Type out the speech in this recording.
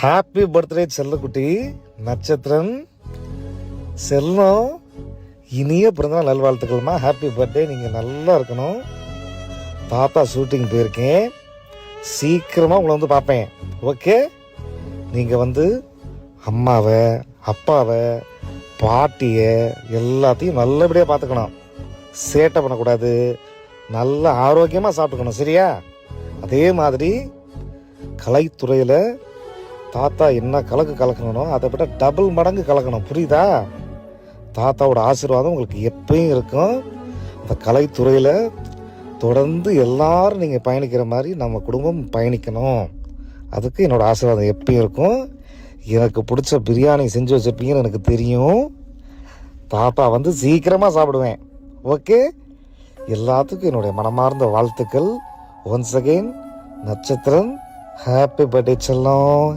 Happy birthday செல்லக்குட்டி. நட்சத்திரம் செல்லம், இனிய பிறந்தநாள் நல்வாழ்த்துக்கள்மா. Happy birthday. நீங்கள் நல்லா இருக்கணும். தாத்தா ஷூட்டிங் போயிருக்கேன், சீக்கிரமாக உங்களை வந்து பார்ப்பேன். ஓகே, நீங்கள் வந்து அம்மாவை, அப்பாவை, பாட்டியை எல்லாத்தையும் நல்லபடியாக பார்த்துக்கணும். சேட்டை பண்ணக்கூடாது, நல்ல ஆரோக்கியமாக சாப்பிட்டுக்கணும். சரியா? அதே மாதிரி கலைத்துறையில் தாத்தா என்ன கலக்கணும் அதை விட டபுள் மடங்கு கலக்கணும். புரியுதா? தாத்தாவோட ஆசீர்வாதம் உங்களுக்கு எப்பயும் இருக்கும். அந்த கலைத்துறையில் தொடர்ந்து எல்லாரும் நீங்கள் பயணிக்கிற மாதிரி நம்ம குடும்பம் பயணிக்கணும். அதுக்கு என்னோடய ஆசீர்வாதம் எப்பயும் இருக்கும். எனக்கு பிடிச்ச பிரியாணி செஞ்சு வச்சுருப்பீங்கன்னு எனக்கு தெரியும். தாத்தா வந்து சீக்கிரமாக சாப்பிடுவேன். ஓகே, எல்லாத்துக்கும் என்னுடைய மனமார்ந்த வாழ்த்துக்கள். ஒன்ஸ் அகெயின் நட்சத்திரம், ஹாப்பி பர்த்டே செல்லம்.